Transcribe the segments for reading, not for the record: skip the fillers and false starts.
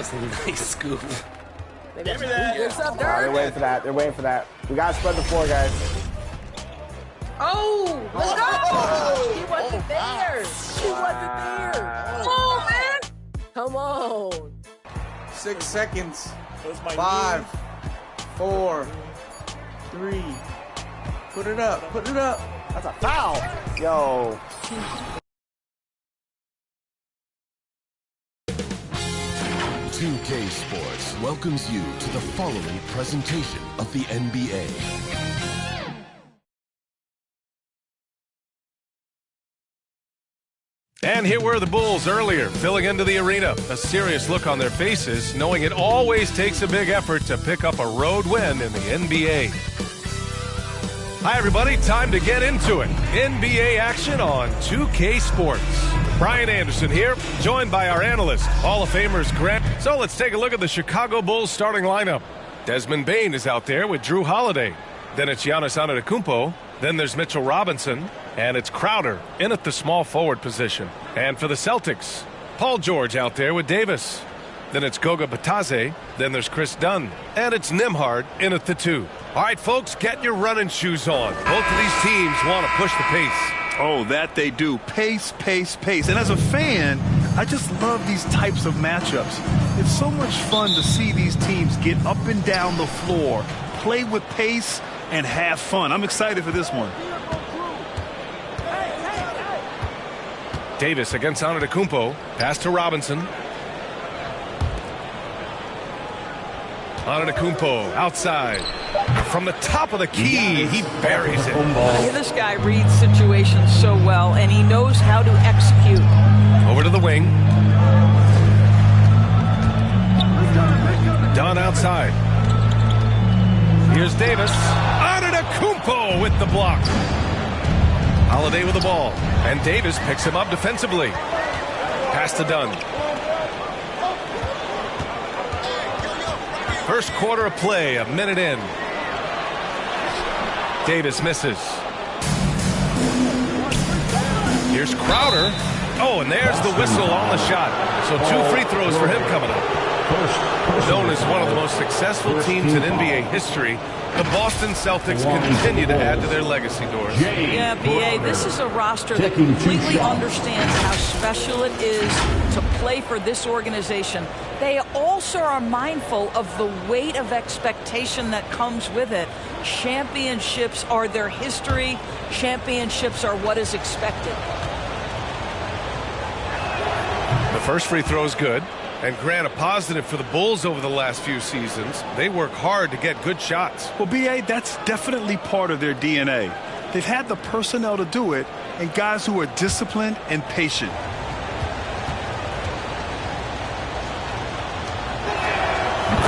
was a nice scoop. Give me that. What's up, They're waiting for that. They're waiting for that. We got to spread the floor, guys. Oh, let's go. He wasn't there. He wasn't there. Oh, man. Come on. 6 seconds. 5, 4, 3. Put it up. Put it up. That's a foul. Yo. .2K Sports welcomes you to the following presentation of the NBA. And here were the Bulls earlier, filling into the arena. A serious look on their faces, knowing it always takes a big effort to pick up a road win in the NBA. Hi, everybody. Time to get into it. NBA action on 2K Sports. Brian Anderson here, joined by our analyst, Hall of Famers Grant. So let's take a look at the Chicago Bulls starting lineup. Desmond Bane is out there with Drew Holiday. Then it's Giannis Antetokounmpo. Then there's Mitchell Robinson. And it's Crowder in at the small forward position. And for the Celtics, Paul George out there with Davis. Then it's Goga Bitadze. Then there's Chris Dunn. And it's Nembhard in at the 2. All right, folks, get your running shoes on. Both of these teams want to push the pace. Oh, that they do. Pace, pace, pace. And as a fan, I just love these types of matchups. It's so much fun to see these teams get up and down the floor, play with pace, and have fun. I'm excited for this one. Davis against Antetokounmpo. Pass to Robinson. Antetokounmpo outside. From the top of the key, he buries it. This guy reads situations so well, and he knows how to execute. Over to the wing. Dunn outside. Here's Davis. Antetokounmpo with the block. Holiday with the ball. And Davis picks him up defensively. Pass to Dunn. First quarter of play, a minute in. Davis misses. Here's Crowder. Oh, and there's the whistle on the shot. So 2 free throws for him coming up. Known as one of the most successful teams in NBA history, the Boston Celtics continue to add to their legacy, Doris. Yeah, B.A., this is a roster that completely understands how special it is to play for this organization. They also are mindful of the weight of expectation that comes with it. Championships are their history. Championships are what is expected. The first free throw is good. And Grant, a positive for the Bulls over the last few seasons. They work hard to get good shots. Well, B.A., that's definitely part of their DNA. They've had the personnel to do it, and guys who are disciplined and patient.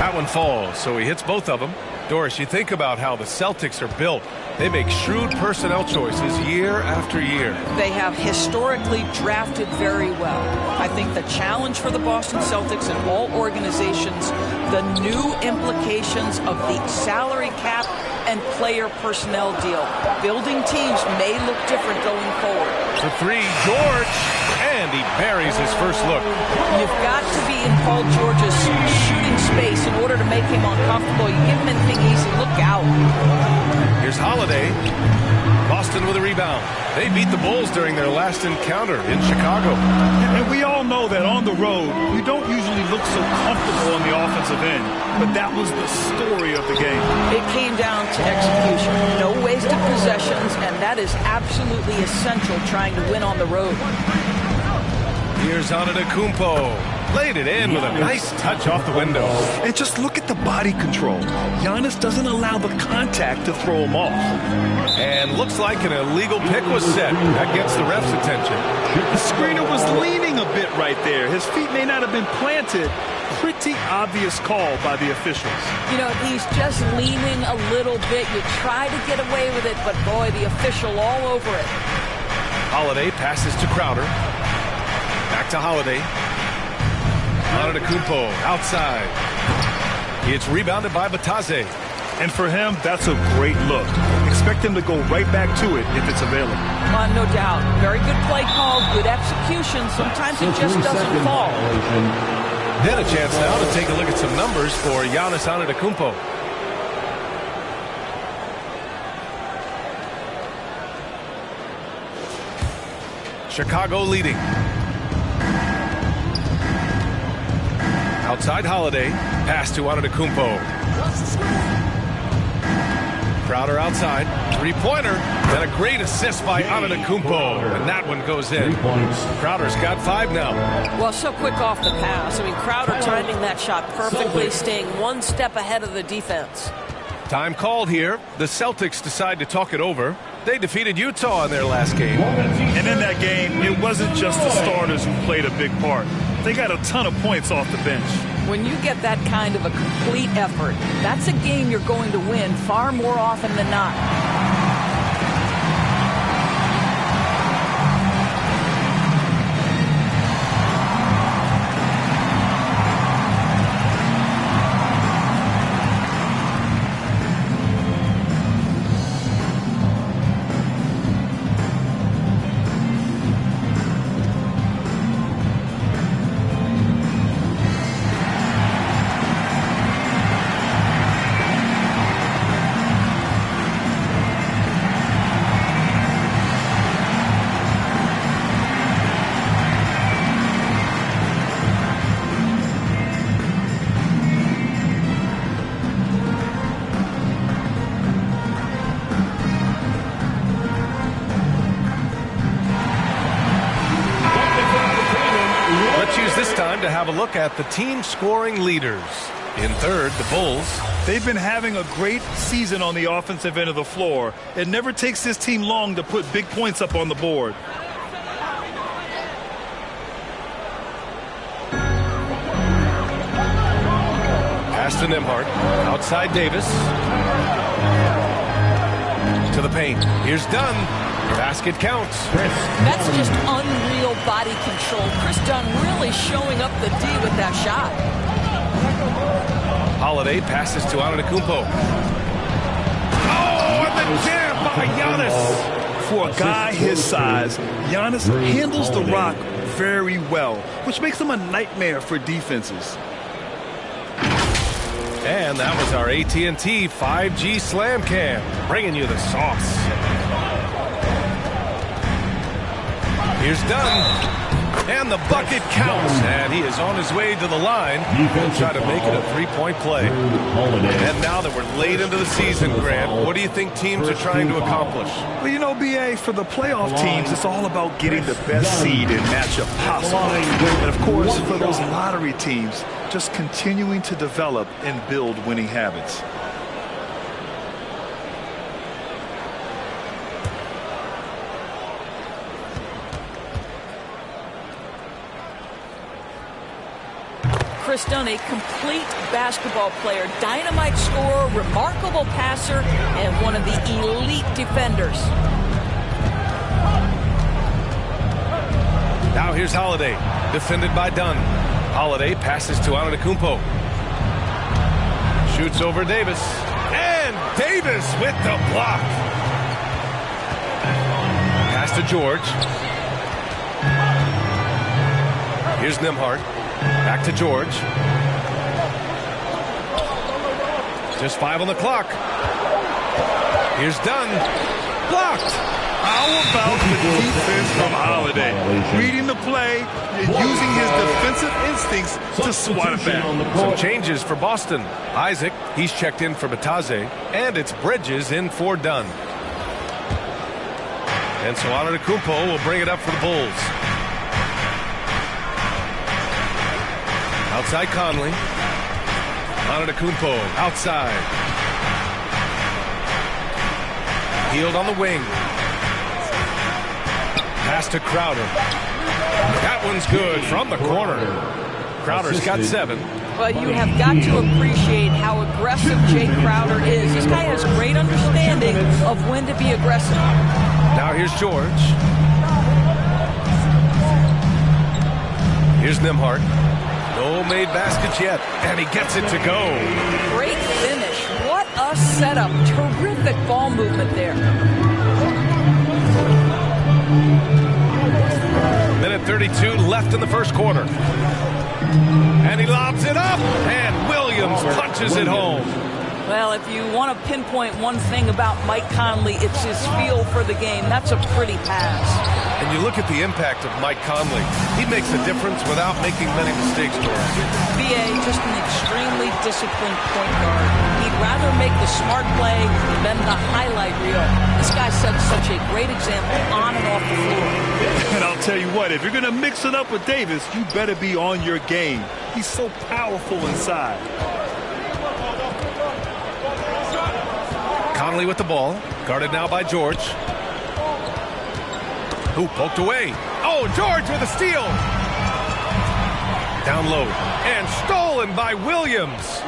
That one falls, so he hits both of them. Doris, you think about how the Celtics are built. They make shrewd personnel choices year after year. They have historically drafted very well. I think the challenge for the Boston Celtics and all organizations, the new implications of the salary cap and player personnel deal. Building teams may look different going forward. For 3, George, and he buries his first look. You've got to be in Paul George's shooting space in order to make him uncomfortable. You give him anything easy, look out. Here's Holiday. Boston with a rebound. They beat the Bulls during their last encounter in Chicago. And we all know that on the road, you don't usually look so comfortable on the offensive end. But that was the story of the game. It came down to execution. No wasted possessions, and that is absolutely essential trying to win on the road. Here's Antetokounmpo. Laid it in with a nice touch off the window. And just look at the body control. Giannis doesn't allow the contact to throw him off. And looks like an illegal pick was set. That gets the ref's attention. The screener was leaning a bit right there. His feet may not have been planted. Pretty obvious call by the officials. You know, he's just leaning a little bit. You try to get away with it, but boy, the official all over it. Holiday passes to Crowder. Back to Holiday. Antetokounmpo outside. It's rebounded by Bitadze. And for him, that's a great look. Expect him to go right back to it if it's available. No doubt. Very good play call, good execution. Sometimes it just doesn't fall. Then a chance now to take a look at some numbers for Giannis Antetokounmpo. Chicago leading. Outside Holiday. Pass to Antetokounmpo. Crowder outside. Three-pointer. And a great assist by Antetokounmpo. And that one goes in. Crowder's got 5 now. Well, so quick off the pass. I mean, Crowder timing that shot perfectly, staying one step ahead of the defense. Time called here. The Celtics decide to talk it over. They defeated Utah in their last game. And in that game, it wasn't just the starters who played a big part. They got a ton of points off the bench. When you get that kind of a complete effort, that's a game you're going to win far more often than not. To have a look at the team scoring leaders. In third, the Bulls. They've been having a great season on the offensive end of the floor. It never takes this team long to put big points up on the board. Pass to Nembhard. Outside Davis. To the paint. Here's Dunn. Basket counts. That's just unreal body control. Chris Dunn really showing up the D with that shot. Holiday passes to Antetokounmpo. Oh, and the jam by Giannis. For a guy his size, Giannis handles the rock very well, which makes him a nightmare for defenses. And that was our AT&T 5G Slam Cam, bringing you the sauce. Here's Dunn. And the bucket counts. And he is on his way to the line. He'll try to make it a three-point play. And now that we're late into the season, Grant, what do you think teams are trying to accomplish? Well, you know, B.A., for the playoff teams, it's all about getting the best seed and matchup possible. And, of course, for those lottery teams, just continuing to develop and build winning habits. Chris Dunn, a complete basketball player, dynamite scorer, remarkable passer, and one of the elite defenders. Now here's Holiday, defended by Dunn. Holiday passes to Antetokounmpo. Shoots over Davis. And Davis with the block. Pass to George. Here's Nembhard. Back to George. Just 5 on the clock. Here's Dunn. Blocked. How about the defense from Holiday? Reading the play and using his defensive instincts to swat it back. Some changes for Boston. Isaac, he's checked in for Bataze. And it's Bridges in for Dunn. And so Antetokounmpo will bring it up for the Bulls. Outside Conley. Antetokounmpo outside. Healed on the wing. Pass to Crowder. That one's good from the corner. Crowder's got 7. Well, you have got to appreciate how aggressive Jay Crowder is. This guy has great understanding of when to be aggressive. Now here's George. Here's Nembhard. No made baskets yet, and he gets it to go. Great finish. What a setup. Terrific ball movement there. Minute 32 left in the first quarter. And he lobs it up, and Williams punches it home. Well, if you want to pinpoint one thing about Mike Conley, it's his feel for the game. That's a pretty pass. And you look at the impact of Mike Conley. He makes a difference without making many mistakes, Torres. BA, just an extremely disciplined point guard. He'd rather make the smart play than the highlight reel. This guy sets such a great example on and off the floor. And I'll tell you what, if you're going to mix it up with Davis, you better be on your game. He's so powerful inside. Conley with the ball, guarded now by George. Who poked away? Oh, George with a steal. Down low, and stolen by Williams.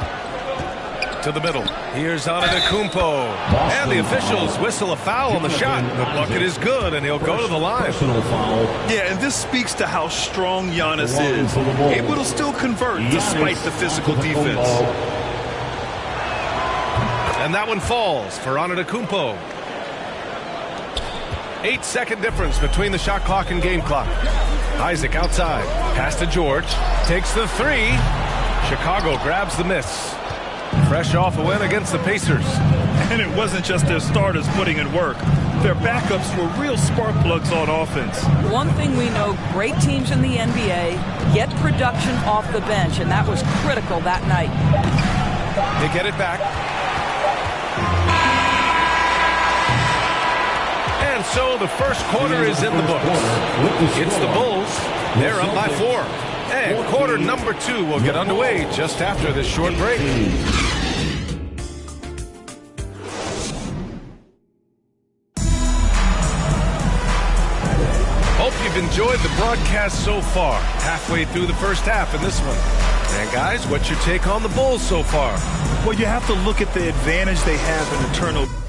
To the middle. Here's Antetokounmpo. And the officials whistle a foul on the shot. The bucket is good, and he'll go to the line. Yeah, and this speaks to how strong Giannis is. Able to still convert despite the physical defense. And that one falls for Antetokounmpo. 8-second difference between the shot clock and game clock. Isaac outside. Pass to George. Takes the three. Chicago grabs the miss. Fresh off a win against the Pacers. And it wasn't just their starters putting in work. Their backups were real spark plugs on offense. One thing we know, great teams in the NBA get production off the bench, and that was critical that night. They get it back. And so the first quarter is in the books. It's the Bulls. They're up by 4. And quarter number 2 will get underway just after this short break. Hope you've enjoyed the broadcast so far. Halfway through the first half in this one. And guys, what's your take on the Bulls so far? Well, you have to look at the advantage they have in the turnover.